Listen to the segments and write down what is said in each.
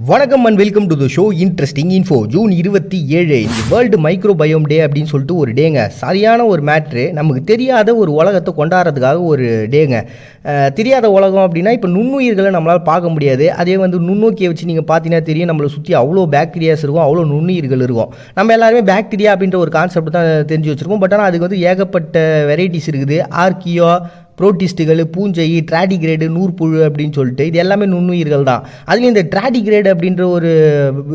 வணக்கம் and welcome to the show interesting info. June 27 இந்த world microbiome டே அப்படின்னு சொல்லிட்டு ஒரு டேங்க. சரியான ஒரு மேட்ரு, நமக்கு தெரியாத ஒரு உலகத்தை கொண்டாடுறதுக்காக ஒரு டேங்க. தெரியாத உலகம் அப்படின்னா இப்போ நுண்ணுயிர்களை நம்மளால் பார்க்க முடியாது. அதே நுண்ணோக்கியை வச்சு நீங்கள் பார்த்தீங்கன்னா தெரியும், நம்மளை சுற்றி அவ்வளோ பாக்டீரியாஸ் இருக்கும், அவ்வளோ நுண்ணுயிர்கள் இருக்கும். நம்ம எல்லாருமே பாக்டீரியா அப்படின்ற ஒரு கான்செப்ட் தான் தெரிஞ்சு வச்சுருக்கோம். பட் ஆனால் அதுக்கு ஏகப்பட்ட வெரைட்டிஸ் இருக்குது. ஆர்கியோ, புரோட்டிஸ்ட்டுகள், பூஞ்சை, டிராடிகிரேடு, நூற்புழு அப்படின்னு சொல்லிட்டு இது எல்லாமே நுண்ணுயிர்கள் தான். அதுலேயும் இந்த டிராடிகிரேடு அப்படின்ற ஒரு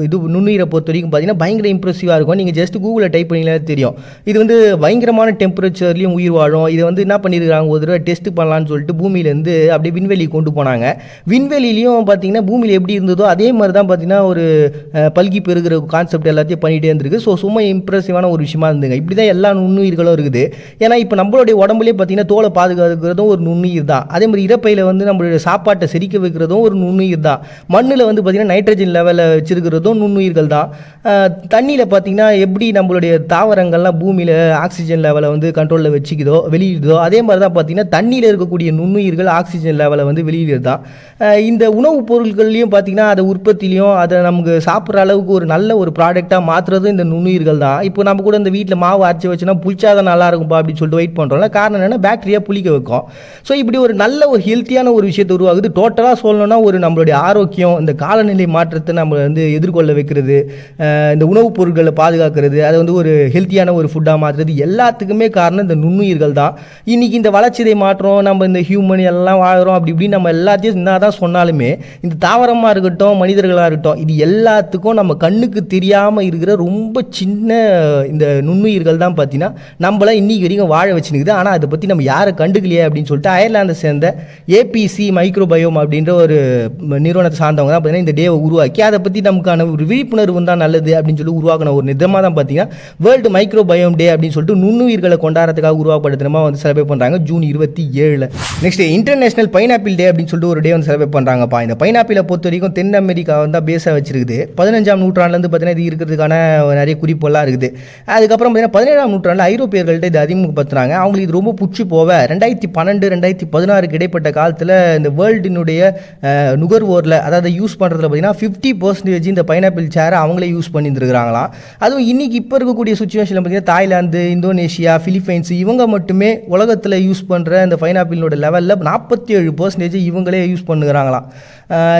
இது நுண்ணுயிரை பொறுத்த வரைக்கும் பார்த்தீங்கன்னா பயங்கர இம்ப்ரெசிவாக இருக்கும். நீங்கள் ஜஸ்ட் கூகுளில் டைப் பண்ணிங்களே தெரியும். இது பயங்கரமான டெம்பரேச்சர்லேயும் உயிர் வாழும். இதை என்ன பண்ணியிருக்காங்க, ஒரு தடவை டெஸ்ட் பண்ணலான்னு சொல்லிட்டு பூமியிலேருந்து அப்படியே விண்வெளி கொண்டு போனாங்க. விண்வெளியிலையும் பார்த்தீங்கன்னா பூமியில் எப்படி இருந்ததோ அதே மாதிரி தான் பார்த்தீங்கன்னா ஒரு பல்கி பெருகிற கான்செப்ட் எல்லாத்தையும் பண்ணிகிட்டே இருந்திருக்கு. ஸோ சும்மா இம்ப்ரெசிவான ஒரு விஷயமா இருந்துங்க. இப்படி தான் எல்லா நுண்ணுயிர்களும் இருக்குது. ஏன்னா இப்போ நம்மளுடைய உடம்புலேயே பார்த்தீங்கன்னா தோலை பாதுகாக்கிறது ஒரு நுண்ணுயிர் தான். அதே மாதிரி இறப்பையில் நம்மளுடைய சாப்பாட்டை செரிக்க வைக்கிறதும் ஒரு நுண்ணுயிர் தான். மண்ணில் பார்த்தீங்கன்னா நைட்ரஜன் லெவலில் வச்சிருக்கிறதும் நுண்ணுயிர்கள் தான். தண்ணியில் பார்த்தீங்கன்னா எப்படி நம்மளுடைய தாவரங்கள்லாம் பூமியில் ஆக்சிஜன் லெவலை கண்ட்ரோலில் வச்சுக்குதோ வெளியிடுதோ, அதே மாதிரி தான் பார்த்தீங்கன்னா தண்ணியில் இருக்கக்கூடிய நுண்ணுயிர்கள் ஆக்சிஜன் லெவலை வெளியிடுறது தான். இந்த உணவுப் பொருட்கள்லையும் பார்த்தீங்கன்னா அதை உற்பத்திலையும் அதை நமக்கு சாப்பிட்ற அளவுக்கு ஒரு நல்ல ஒரு ப்ராடக்டாக மாற்றுறதும் இந்த நுண்ணுயிர்கள் தான். இப்போ நம்ம கூட இந்த வீட்டில் மாவு அரைச்சி வச்சுன்னா புளிச்சாதான் நல்லா இருக்கும்பா அப்படின்னு சொல்லிட்டு வெயிட் பண்ணுறோம்ல. காரணம் என்னென்னா பாக்டீரியா புளிக்க வைக்கும். ஸோ இப்படி ஒரு நல்ல ஒரு ஹெல்த்தியான ஒரு விஷயத்தை உருவாகுது. டோட்டலாக சொல்லணும்னா ஒரு நம்மளுடைய ஆரோக்கியம், இந்த காலநிலை மாற்றத்தை நம்ம எதிர்கொள்ள வைக்கிறது, இந்த உணவுப் பொருட்களை பாதுகாக்கிறது, அதை ஒரு ஹெல்த்தியான ஒரு ஃபுட்டாக மாற்றுறது, எல்லாத்துக்குமே காரணம் இந்த நுண்ணுயிர்கள் தான். இன்றைக்கி இந்த வளர்ச்சிதை மாற்றம், நம்ம இந்த ஹியூமன் எல்லாம் வாழ்கிறோம் அப்படி இப்படி நம்ம எல்லாத்தையும் என்ன தான் சொன்னாலுமே இந்த தாவரமாக இருக்கட்டும், மனிதர்களாக இருக்கட்டும், இது எல்லாத்துக்கும் நம்ம கண்ணுக்கு தெரியாமல் இருக்கிற ரொம்ப சின்ன இந்த நுண்ணுயிர்கள் தான் பார்த்தீங்கன்னா நம்மளாம் இன்றைக்கி வரைக்கும் வாழ வச்சுனுக்குது. ஆனால் அதை பற்றி நம்ம யாரை கண்டுக்கலையே அப்படின்னு சொல்லிட்டு அயர்லாந்தை சேர்ந்த ஏபிசி மைக்ரோபயோம் அப்படின்ற ஒரு நிறுவனத்தை சார்ந்தவங்க தான் பார்த்தீங்கன்னா இந்த டேவை உருவாக்கி அதை பற்றி நமக்கான ஒரு விழிப்புணர்வு தான் நல்லது அப்படின்னு சொல்லி உருவாக்கின ஒரு நிதமாக தான் பார்த்தீங்கன்னா வேர்ல்டு மைக்ரோபயோம் டே அப்படின்னு சொல்லிட்டு நுண்ணுயிர்களை கொண்டாடுறதுக்காக உருவாக்கப்பட்ட தினமாக செலிப்ரேட் பண்ணுறாங்க ஜூன் 27. நெக்ஸ்ட் இன்டர்நேஷனல் பைனாப்பிள் டே அப்படின்னு சொல்லிட்டு ஒரு டே செலிப்ரேட் பண்ணுறாங்கப்பா. இந்த பைனாப்பிளை பொறுத்த வரைக்கும் தென் அமெரிக்கா தான் பேஸாக வச்சிருக்குது. 15ஆம் நூற்றாண்டுலேருந்து பார்த்தீங்கன்னா இது இருக்கிறதுக்கான நிறைய குறிப்பெல்லாம் இருக்குது. அதுக்கப்புறம் பார்த்தீங்கன்னா 17ஆம் நூற்றாண்டில் ஐரோப்பியர்கள்ட்ட இது அறிமுகப்படுத்துறாங்க. அவங்களுக்கு இது ரொம்ப புச்சு போக 2012-2016 இடைப்பட்ட காலத்தில் இந்த வேர்ல்டினுடைய நுகர்வோரில், அதாவது யூஸ் பண்ணுறதுல பார்த்தீங்கன்னா 50% இந்த பைனாப்பிள் சேரை அவங்களே யூஸ் பண்ணியிருந்துருக்கிறாங்களாம். அதுவும் இன்றைக்கி இப்போ இருக்கக்கூடிய சுச்சுவேஷனில் பார்த்தீங்கன்னா தாய்லாந்து, இந்தோனேஷியா, பிலிப்பைன்ஸ் இவங்க மட்டுமே உலகத்தில் யூஸ் பண்ணுற இந்த பைனாப்பிளோட லெவலில் 47% இவங்களே யூஸ் பண்ணுறாங்களாம்.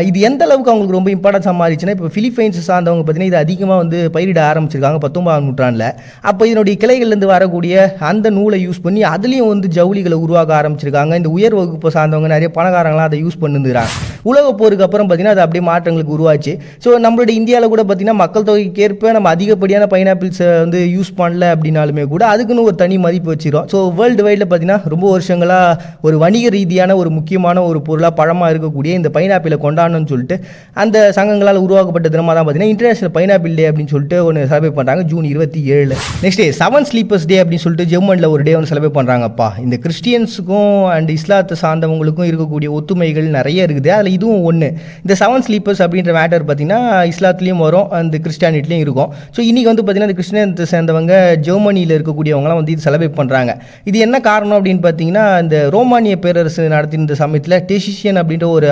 இது எந்த அளவுக்கு அவங்களுக்கு ரொம்ப இம்பார்ட்டன்ஸாக மாறிச்சுன்னா, இப்போ பிலிப்பைன்ஸ் சார்ந்தவங்க பார்த்தீங்கன்னா இது அதிகமாக பயிரிட ஆரம்பிச்சிருக்காங்க 19ஆம் நூற்றாண்டில். அப்போ இதனுடைய கிளைகள்லேருந்து வரக்கூடிய அந்த நூலை யூஸ் பண்ணி அதுலேயும் ஜவுளிகளை உருவாக்க ஆரம்பிச்சிருக்காங்க. இந்த உயர் வகுப்பு சார்ந்தவங்க நிறைய பணக்காரங்களாம் அதை யூஸ் பண்ணுறாங்க. உலக போருக்கு அப்புறம் பார்த்தீங்கன்னா அது அப்படியே மாற்றங்களுக்கு உருவாச்சு. ஸோ நம்மளுடைய இந்தியாவில் கூட பார்த்தீங்கன்னா மக்கள் தொகைக்கு ஏற்ப நம்ம அதிகப்படியான பைனாப்பிள்ஸை யூஸ் பண்ணல அப்படின்னாலுமே கூட அதுக்குன்னு ஒரு தனி மதிப்பு வச்சிடும். ஸோ வேர்ல்டு வைடில் பார்த்தீங்கன்னா ரொம்ப வருஷங்களாக ஒரு வணிக ரீதியான ஒரு முக்கியமான ஒரு பொருளாக பழமாக இருக்கக்கூடிய இந்த பைனாப்பிளை கொண்டாடணும்னு சொல்லிட்டு அந்த சங்கங்களால் உருவாக்கப்பட்ட தினமாக தான் பார்த்தீங்கன்னா இன்டர்நேஷனல் பைனாப்பிள் டே அப்படின்னு சொல்லிட்டு ஒன்று செலிப்ரேட் பண்ணுறாங்க ஜூன் 27. நெக்ஸ்ட் டே 7 ஸ்லீப்பர்ஸ் டே அப்படின்னு சொல்லிட்டு ஜெர்மனியில் ஒரு டே செலிப்ரேட் பண்ணுறாங்கப்பா. இந்த கிறிஸ்டியன்ஸுக்கும் அண்ட் இஸ்லாத்தை சார்ந்தவங்களுக்கும் இருக்கக்கூடிய ஒத்துமைகள் நிறைய இருக்குது. அதில் இதுவும் ஒன்று. இந்த 7 ஸ்லீப்பர்ஸ் அப்படின்ற மேட்டர் பார்த்தீங்கன்னா இஸ்லாத்துலேயும் வரும், அந்த கிறிஸ்டியானிட்டிலையும் இருக்கும். ஸோ இன்றைக்கி பார்த்தீங்கன்னா இந்த கிறிஸ்டியனத்தை சேர்ந்தவங்க ஜெர்மனியில் இருக்கக்கூடியவங்களாம் இது செலிப்ரேட் பண்ணுறாங்க. இது என்ன காரணம் அப்படின்னு பார்த்தீங்கன்னா, இந்த ரோமானிய பேரரசு நடத்தின சமயத்தில் டெசிஷியன் அப்படின்ற ஒரு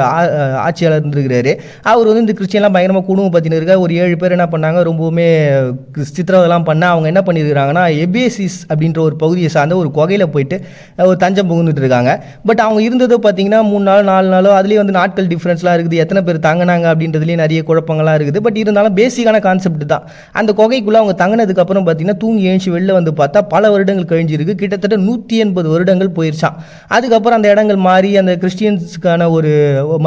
ஆட்சியாளர் இருந்திருக்கிறாரு. அவர் இந்த கிறிஸ்டியன்லாம் பயங்கரமாக குடும்பம் பற்றின இருக்க ஒரு 7 பேர் என்ன பண்ணாங்க, ரொம்பவுமே சித்திரவதெல்லாம் பண்ண அவங்க என்ன பண்ணியிருக்கிறாங்கன்னா எபேசிஸ் அப்படின்ற ஒரு பகுதியை சார்ந்த ஒரு குகையில் போயிட்டு ஒரு தஞ்சம் புகுந்துட்டு இருக்காங்க. பட் அவங்க இருந்ததோ பார்த்தீங்கன்னா 3 நாள் 4 நாளோ, அதுலேயே நாட்கள் டிஃப்ரென்ஸ்லாம் இருக்குது, எத்தனை பேர் தங்கினாங்க அப்படின்றதுலேயே நிறைய குழப்பங்கள்லாம் இருக்குது. பட் இருந்தாலும் பேசிக்கான கான்செப்ட் தான். அந்த குகைக்குள்ளே அவங்க தங்கினதுக்கு அப்புறம் பார்த்தீங்கன்னா தூங்கி எழுச்சி வெளில பார்த்தா பல வருடங்கள் கழிஞ்சிருக்கு. கிட்டத்தட்ட 180 வருடங்கள் போயிடுச்சான். அதுக்கப்புறம் அந்த இடங்கள் மாறி அந்த கிறிஸ்டியன்ஸுக்கான ஒரு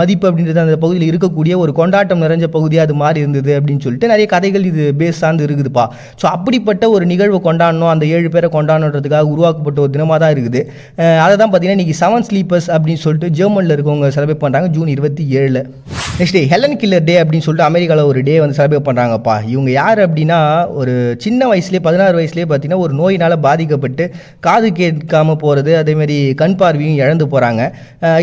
மதிப்பு அப்படின்றது அந்த பகுதியில் இருக்கக்கூடிய ஒரு கொண்டாட்டம் நிறைஞ்ச பகுதியாக அது மாறி இருந்தது அப்படின்னு சொல்லிட்டு நிறைய கதைகள் இது பேஸ் சார்ந்து இருக்குதுப்பா. ஸோ அப்படிப்பட்ட ஒரு நிகழ்வை கொண்டாடணும், அந்த 7 பேரை கொண்டாடணுன்றதுக்காக உருவாக்கப்பட்ட ஒரு தினமாக தான் இருக்குது. அதை தான் பார்த்தீங்கன்னா இன்றைக்கி 7 ஸ்லீப்பர்ஸ் அப்படின்னு சொல்லிட்டு ஜெர்மனியில் இருக்கவங்க செலிப்ரேட் பண்ணுறாங்க June 27. Next day Helen Keller day அப்படின்னு சொல்லிட்டு அமெரிக்காவில் ஒரு டே செலிப்ரேட் பண்ணுறாங்கப்பா. இவங்க யார் அப்படின்னா ஒரு சின்ன வயசுலேயே 16 வயசுலேயே பார்த்தீங்கன்னா ஒரு நோயினால் பாதிக்கப்பட்டு காது கேட்காமல் போகிறது, அதேமாதிரி கண் பார்வையும் இழந்து போகிறாங்க.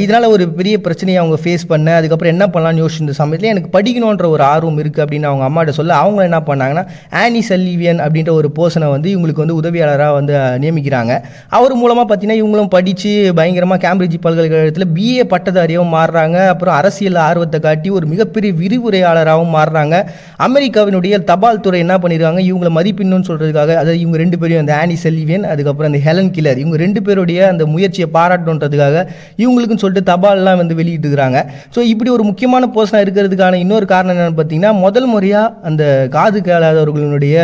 இதனால் ஒரு பெரிய பிரச்சனையை அவங்க ஃபேஸ் பண்ண, அதுக்கப்புறம் என்ன பண்ணலாம்னு யோசிச்சிருந்த சமயத்தில் எனக்கு படிக்கணுன்ற ஒரு ஆர்வம் இருக்குது அப்படின்னு அவங்க அம்மாட்ட சொல்ல அவங்க என்ன பண்ணாங்கன்னா ஆனி சல்லிவியன் அப்படின்ற ஒரு பர்சனை இவங்களுக்கு உதவியாளராக நியமிக்கிறாங்க. அவர் மூலமாக பார்த்தீங்கன்னா இவங்களும் படித்து பயங்கரமாக கேம்பிரிட்ஜ் பல்கலைக்கழகத்தில் பிஏ பட்டதாரியாகவும் மாறுறாங்க. அப்புறம் அரசியல் ஆர்வத்தை காட்டி ஒரு மிகப்பெரிய விரிவுரையாளராகவும் மாறுறாங்க. அமெரிக்காவினுடைய தபால் துறை என்ன பண்ணியிருக்காங்க, இவங்களை மதிப்பின்னு சொல்கிறதுக்காக, அதாவது இவங்க 2 பேரையும், அந்த ஆனி செல்லிவியன் அதுக்கப்புறம் அந்த ஹெலன் கில்லர், இவங்க 2 பேருடைய அந்த முயற்சியை பாராட்டணுன்றதுக்காக இவங்களுக்குன்னு சொல்லிட்டு தபால்லாம் வந்து வெளியிட்டுக்கிறாங்க. ஸோ இப்படி ஒரு முக்கியமான பர்சனாக இருக்கிறதுக்கான இன்னொரு காரணம் என்னென்னு பார்த்தீங்கன்னா, முதல் முறையாக அந்த காது கேளாதவர்களுடைய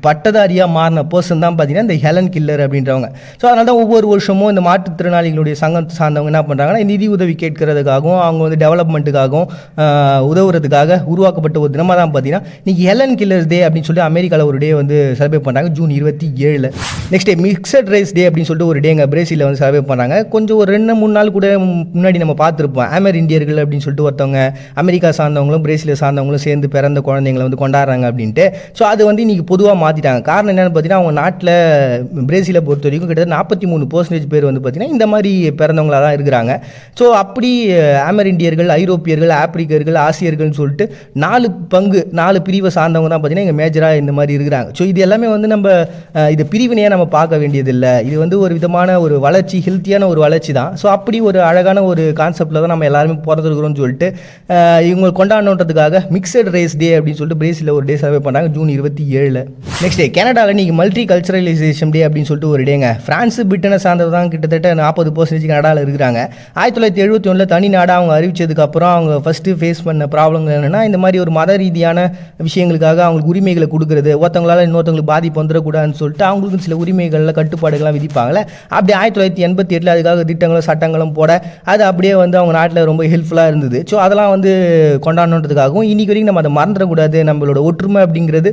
பட்டதாரியாக மாறின பர்சன் தான் பார்த்தீங்கன்னா இந்த ஹெலன் கில்லர் அப்படின்றவங்க. ஸோ அதனால தான் ஒவ்வொரு வருஷமும் இந்த மாற்றுத்திறனாளிகளுடைய சங்கம் சார்ந்தவங்க என்ன பண்ணுறாங்கன்னா, நிதி உதவி கேட்கறதுக்காகவும் அவங்க வந்து டெவலப்மெண்ட்டுக்காகவும் உதவுறதுக்காக உருவாக்கப்பட்ட ஒரு தினமாக தான் பார்த்தீங்கன்னா இன்றைக்கி ஹெலன் கில்லர்ஸ் டே அப்படின்னு சொல்லி அமெரிக்காவில் ஒரு டே வந்து செலிப்ரேட் பண்ணுறாங்க June 27. Next day mixed rice day அப்படின்னு சொல்லிட்டு ஒரு டேங்க பிரேசிலில் வந்து செலிப்ரேட் பண்ணுறாங்க. கொஞ்சம் ஒரு 2-3 நாள் கூட முன்னாடி நம்ம பார்த்துருப்போம். அமெர் இந்தியர்கள் அப்படின்னு சொல்லிட்டு ஒருத்தவங்க அமெரிக்கா சார்ந்தவங்களும் பிரேசிலை சார்ந்தவங்களும் சேர்ந்து பிறந்த குழந்தைங்களை வந்து கொண்டாடுறாங்க அப்படின்ட்டு. ஸோ அது வந்து இன்றைக்கி பொதுவாக மாற்றிட்டாங்க. காரணம் என்னென்னு பார்த்தீங்கன்னா, அவங்க நாட்டில் பிரேசிலை பொறுத்த வரைக்கும் கிட்டத்தட்ட 43% பேர் வந்து பார்த்திங்கன்னா இந்த மாதிரி பிறந்தவங்களாக தான் இருக்கிறாங்க. ஸோ அப்படி அமெர் இந்தியர்கள், ஐரோப்பியர்கள், ஆப்பிரிக்கர்கள், ஆசியர்கள்னு சொல்லிட்டு 4 பிரிவை சார்ந்தவங்க தான் பார்த்திங்கன்னா இங்கே மேஜராக இந்த மாதிரி இருக்கிறாங்க. ஸோ இது எல்லாமே வந்து நம்ம இது பிரிவினையாக நம்ம பார்க்க வேண்டியதில்லை. இது வந்து ஒரு விதமான ஒரு வளர்ச்சி, ஹெல்த்தியான ஒரு வளர்ச்சி தான். ஸோ அப்படி ஒரு அழகான ஒரு கான்செப்டில் தான் நம்ம எல்லாருமே பிறந்திருக்கிறோம்னு சொல்லிட்டு இவங்க கொண்டாடணுன்றதுக்காக மிக்சட் ரைஸ் டே அப்படின்னு சொல்லிட்டு பிரேசிலில் ஒரு டே செலிப்ரேட் பண்ணாங்க ஜூன் 27. நெக்ஸ்ட் டே கனடாவில் இன்றைக்கி மல்டி கல்ச்சரலைசேஷன் டே அப்படின்னு சொல்லிட்டு ஒரு டேங்க. ஃப்ரான்ஸு பிரிட்டனை சார்ந்தது தான் கிட்டத்தட்ட 40% கனடாவில் இருக்கிறாங்க. 1971 தனி நாடாக அவங்க அறிவிச்சதுக்கப்புறம் அவங்க ஃபஸ்ட்டு ஃபேஸ் பண்ண ப்ராப்ளம் என்னென்னா, இந்த மாதிரி ஒரு மத ரீதியான விஷயங்களுக்காக அவங்களுக்கு உரிமைகளை கொடுக்குறது, ஒருத்தவங்களால் இன்னொருத்தவங்களுக்கு பாதிப்பு வந்துடக்கூடாதுன்னு சொல்லிட்டு அவங்களுக்கு சில உரிமைகளில் கட்டுப்பாடுகள்லாம் விதிப்பாங்களே. அப்படி 1988 அதுக்காக திட்டங்களும் சட்டங்களும் போட அது அப்படியே வந்து அவங்க நாட்டில் ரொம்ப ஹெல்ப்ஃபுல்லாக இருந்தது. ஸோ அதெல்லாம் வந்து கொண்டாடணுன்றதுக்காகவும் இன்றைக்கி வரைக்கும் நம்ம அதை மறந்துடக்கூடாது, நம்மளோட ஒற்றுமை அப்படிங்கிறது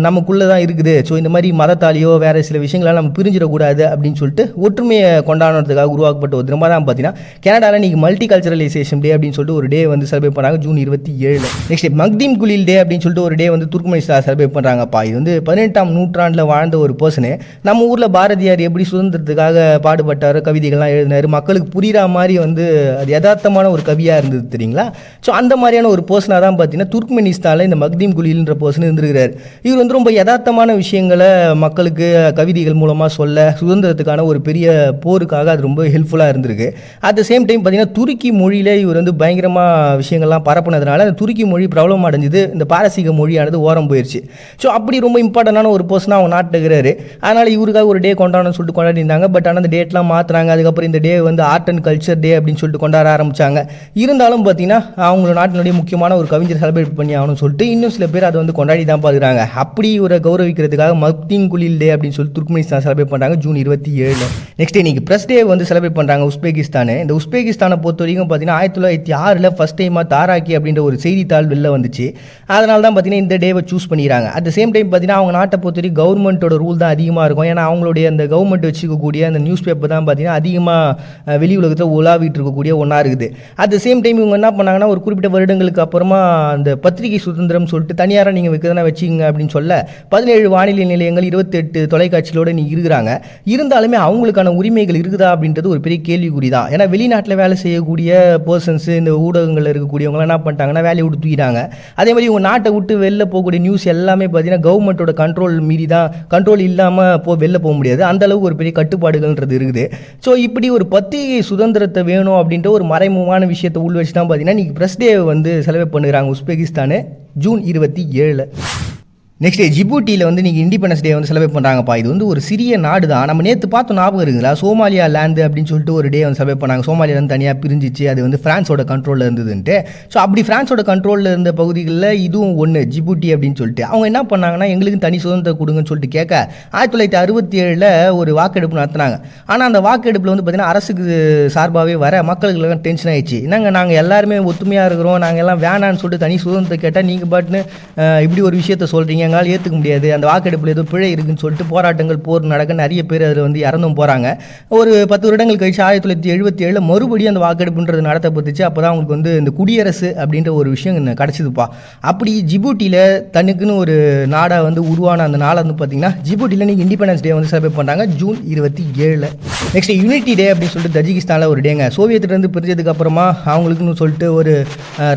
நமக்குள்ளே தான் இருக்குது. ஸோ இந்த மாதிரி மதத்தாலேயோ வேறு சில விஷயங்களால் நம்ம பிரிஞ்சிடக்கூடாது அப்படின்னு சொல்லிட்டு ஒற்றுமையை கொண்டாடுறதுக்காக உருவாக்கப்பட்ட ஒரு தினமாக தான் பார்த்தீங்கன்னா கனடாவில் இன்றைக்கி மல்டி கல்ச்சரலைசேஷன் டே அப்படின்னு சொல்லிட்டு ஒரு டே வந்து செலிப்ரேட் பண்ணாங்க ஜூன் 27. நெக்ஸ்ட் மக்தீம் குலில் டே அப்படின்னு சொல்லிட்டு ஒரு டே வந்து துர்க்மெனிஸ்தான் செலிப்ரேட் பண்ணுறாங்கப்பா. இது வந்து 18ஆம் நூற்றாண்டில் வாழ்ந்த ஒரு பர்சனு. நம்ம ஊரில் பாரதியார் எப்படி சுதந்திரத்துக்காக பாடுபட்டார், கவிதைகள்லாம் எழுதினார், மக்களுக்கு புரிகிற மாதிரி வந்து அது யதார்த்தமான ஒரு கவியாக இருந்தது தெரியுங்களா. ஸோ அந்த மாதிரியான ஒரு பர்சனாக தான் பார்த்தீங்கன்னா துர்க்மெனிஸ்தானில் இந்த மக்தீம் குலில்ன்ற பர்சன் இருந்திருக்கிறார். இவர் வந்து ரொம்ப யதார்த்தமான விஷயங்களை மக்களுக்கு கவிதைகள் மூலமாக சொல்ல, சுதந்திரத்துக்கான ஒரு பெரிய போருக்காக அது ரொம்ப ஹெல்ப்ஃபுல்லாக இருந்திருக்கு. அட் த சேம் டைம் பார்த்தீங்கன்னா துருக்கி மொழியில் இவர் வந்து பயங்கரமாக விஷயங்கள்லாம் பரப்புனதுனால அந்த துருக்கி மொழி ப்ராப்ளம் அடைஞ்சது, இந்த பாரசீக மொழியானது ஓரம் போயிடுச்சு. ஸோ அப்படி ரொம்ப இம்பார்ட்டண்டான ஒரு பர்சனாக அவங்க நாட்டில் இருக்கிறாரு. அதனால் இவருக்காக ஒரு டே கொண்டாடணும்னு சொல்லிட்டு கொண்டாடி இருந்தாங்க. பட் ஆனால் அந்த டேட்லாம் மாற்றுறாங்க. அதுக்கப்புறம் இந்த டே வந்து ஆர்ட் அண்ட் கல்ச்சர் டே அப்படின்னு சொல்லிட்டு கொண்டாட ஆரம்பித்தாங்க. இருந்தாலும் பார்த்தீங்கன்னா அவங்க நாட்டினுடைய முக்கியமான ஒரு கவிஞர் செலிப்ரேட் பண்ணி ஆகணும்னு சொல்லிட்டு இன்னும் சில பேர் அதை வந்து கொண்டாடி தான் பார்க்குறாங்க. அப்படி ஒரு கௌரவிக்கிறதுக்காக மக்தீம் குலில் டே அப்படின்னு சொல்லி துர்க்மெனிஸ்தான் செலிப்ரேட் பண்ணுறாங்க ஜூன் 27. நெக்ஸ்ட் இன்னைக்கு பிரஸ் டே வந்து செலிப்ரேட் பண்ணுறாங்க உஸ்பெகிஸ்தான். இந்த உஸ்பெகிஸ்தானை பொறுத்த வரைக்கும் பார்த்தீங்கன்னா 1906 ஃபர்ஸ்ட் டைமாக தாராக்கி அப்படின்ற ஒரு செய்தித்தாள் வெளில வந்துச்சு. அதனால தான் பார்த்தீங்கன்னா இந்த டேவை சூஸ் பண்ணிடுறாங்க. அட் த சேம் டைம் பார்த்தீங்கன்னா அவங்க நாட்டை பொறுத்த வரைக்கும் கவர்மெண்ட்டோட ரூல் தான் அதிகமாக இருக்கும். ஏன்னா அவங்களுடைய அந்த கவர்மெண்ட் வச்சுக்கக்கூடிய அந்த நியூஸ் பேப்பர் தான் பார்த்தீங்கன்னா அதிகமாக வெளி உலகத்தில் உலாவிட்டு இருக்கக்கூடிய ஒன்றா இருக்குது. அட் த சேம் டைம் இவங்க என்ன பண்ணாங்கன்னா ஒரு குறிப்பிட்ட வருடங்களுக்கு அப்புறமா அந்த பத்திரிகை சுதந்திரம் சொல்லிட்டு தனியாராக நீங்கள் வைக்கிறதா வச்சுங்க அப்படின்னு சொல்ல 17 வானிலை நிலையங்கள் 28 தொலைக்காட்சிகளோடு நீ இருக்கிறாங்க. இருந்தாலுமே அவங்களுக்கான உரிமைகள் இருக்குதா அப்படின்றது ஒரு பெரிய கேள்விக்குறி தான். ஏன்னா வெளிநாட்டில் வேலை செய்யக்கூடிய பர்சன்ஸு, இந்த ஊடகங்களில் இருக்கக்கூடியவங்களாம் என்ன பண்ணிட்டாங்கன்னா வேலையை விட்டு தூக்கிட்டாங்க. அதே மாதிரி உங்கள் நாட்டை விட்டு வெளில போகக்கூடிய நியூஸ் எல்லாமே பார்த்தீங்கன்னா கவர்மெண்ட்டோட கண்ட்ரோல் மீறி தான், கண்ட்ரோல் இல்லாமல் வெளில போக முடியாது. அந்த அளவுக்கு ஒரு பெரிய கட்டுப்பாடுகள்ன்றது இருக்குது. ஸோ இப்படி ஒரு பத்திரிகை சுதந்திரத்தை வேணும் அப்படின்ற ஒரு மறைமுகமான விஷயத்தை உள் வச்சு தான் பார்த்தீங்கன்னா இன்றைக்கி பிரஸ் டே வந்து செலிப்ரேட் பண்ணுறாங்க உஸ்பெகிஸ்தான் ஜூன் 27. நெக்ஸ்ட் டே ஜிபூட்டியில் வந்து நீங்கள் இண்டிபெண்டன்ஸ் டே வந்து செலிப்ரேட் பண்ணுறாங்கப்பா. இது வந்து ஒரு சிறிய நாடு தான். நம்ம நேற்று பார்த்தோம் ஞாபகம் இருக்குங்களா, சோமாலியா லேண்டு அப்படின்னு சொல்லிட்டு ஒரு டே வந்து செலிப்ரேட் பண்ணாங்க. சோமாலியாலேருந்து தனியாக பிரிஞ்சிச்சு, அது வந்து ஃப்ரான்ஸோட கண்ட்ரோலில் இருந்ததுன்ட்டு. ஸோ அப்படி ஃப்ரான்ஸோட கண்ட்ரோலில் இருந்த பகுதிகளில் இதுவும் ஒன்று ஜிபூட்டி அப்படின்னு சொல்லிட்டு அவங்க என்ன பண்ணாங்கன்னா எங்களுக்கு தனி சுதந்திரம் கொடுங்கன்னு சொல்லிட்டு கேட்க 1967 ஒரு வாக்கெடுப்பு நடத்தினாங்க. ஆனால் அந்த வாக்கெடுப்பில் வந்து பார்த்திங்கன்னா அரசுக்கு சார்பாகவே வர மக்களுக்கு டென்ஷன் ஆயிடுச்சு. என்னங்க நாங்கள் எல்லாருமே ஒத்துமையாக இருக்கிறோம், நாங்கள் எல்லாம் வேணான்னு சொல்லிட்டு தனி சுதந்திரத்தை கேட்டால் நீங்கள் பாட்டுன்னு இப்படி ஒரு விஷயத்த சொல்கிறீங்க, எங்களால் ஏற்றுக்க முடியாது, அந்த வாக்கெடுப்பில் ஏதோ பிழை இருக்குன்னு சொல்லிட்டு போராட்டங்கள் போர் நடக்க நிறைய பேர் அதில் வந்து இறந்தும் போகிறாங்க. ஒரு 10 வருடங்கள் கழிச்சு 1977 மறுபடியும் அந்த வாக்கெடுப்புன்றது நடத்தப்பட்டுச்சு. அப்போ தான் அவங்களுக்கு வந்து இந்த குடியரசு அப்படின்ற ஒரு விஷயம் கிடச்சிதுப்பா. அப்படி ஜிபூட்டியில் தனக்குன்னு ஒரு நாடாக வந்து உருவான அந்த நாளை வந்து பார்த்திங்கன்னா ஜிபூட்டியில் நீங்கள் இண்டிபெண்டன்ஸ் டே வந்து செலிப்ரேட் பண்ணுறாங்க ஜூன் 27. நெக்ஸ்ட் யூனிட்டி டே அப்படின்னு சொல்லிட்டு தஜிகிஸ்தானில் ஒரு டேங்க. சோவியத்துலேருந்து பிரிஞ்சதுக்கு அப்புறமா அவங்களுக்குன்னு சொல்லிட்டு ஒரு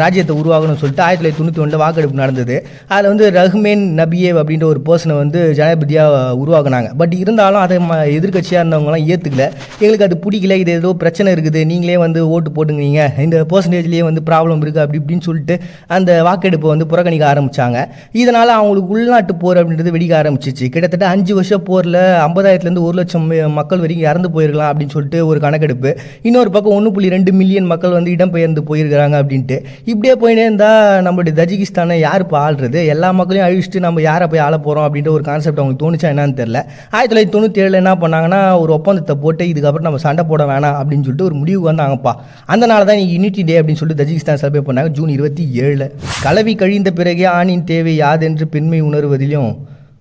ராஜ்யத்தை உருவாகணும்னு சொல்லிட்டு 1991 வாக்கெடுப்பு நடந்தது. அதில் வந்து ரஹ்மேன் நபியேவ் அப்படின்ற ஒரு பர்சனை வந்து ஜனாதிபதியாக உருவாக்குனாங்க. பட் இருந்தாலும் அதை எதிர்கட்சியாக இருந்தவங்களாம் ஏற்றுக்கல. எங்களுக்கு அது பிடிக்கல, இது ஏதோ பிரச்சனை இருக்குது, நீங்களே வந்து ஓட்டு போட்டுங்கிறீங்க, இந்த பர்சன்டேஜ்லேயே வந்து ப்ராப்ளம் இருக்குது அப்படி இப்படின்னு சொல்லிட்டு அந்த வாக்கெடுப்பை வந்து புறக்கணிக்க ஆரம்பித்தாங்க. இதனால் அவங்களுக்கு உள்நாட்டு போர் அப்படின்றது வெடிக்க ஆரம்பிச்சிச்சு. கிட்டத்தட்ட 5 வருஷம் போரில் 50,000லேருந்து 1,00,000 மக்கள் வரைக்கும் இறந்து போயிருக்கலாம் அப்படின்னு சொல்லிட்டு ஒரு கணக்கெடுப்பு. இன்னொரு பக்கம் 1.2 மில்லியன் மக்கள் வந்து இடம்பெயர்ந்து போயிருக்கிறாங்க அப்படின்ட்டு. இப்படியே போயினே இருந்தால் நம்மளுடைய தஜிகிஸ்தானை யார் இப்போ ஆள்றது, எல்லா மக்களையும் அழிச்சிட்டு நம்ம யாரை போய் ஆள போகிறோம் அப்படின்ற ஒரு கான்செப்ட் அவங்களுக்கு தோணுச்சா என்னன்னு தெரியல. 1997 என்ன பண்ணாங்கன்னா ஒரு ஒப்பந்தத்தை போட்டு இதுக்கப்புறம் நம்ம சண்டை போட வேணாம் அப்படின்னு சொல்லிட்டு ஒரு முடிவு வந்தாங்கப்பா. அதனால தான் யூனிட்டி டே அப்படின்னு சொல்லிட்டு தஜிகிஸ்தான் செலிப்ரேட் பண்ணாங்க ஜூன் 27. கலவி கழிந்த பிறகே ஆணின் தேவை யாதென்று பெண்மை உணர்வதிலும்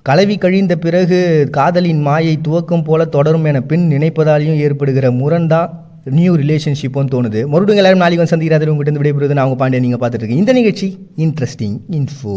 கலவி கழிந்த பிறகு காதலின் மாயை துவக்கம் போல தொடரும் என பெண் நினைப்பதாலையும் ஏற்படுகிற முரண்தான் நியூ ரிலேஷன்ஷிப்பும் தோணுது. மறுபடியும் எல்லாரும் நாளைக்கு வந்து சந்திக்கிறாரு. உங்கள்கிட்ட விடைபெறுவது நான் அவங்க பாண்டியன். நீங்கள் பார்த்துட்டு இருக்கீங்க இந்த நிகழ்ச்சி இன்ட்ரெஸ்டிங் இன்ஃபோ.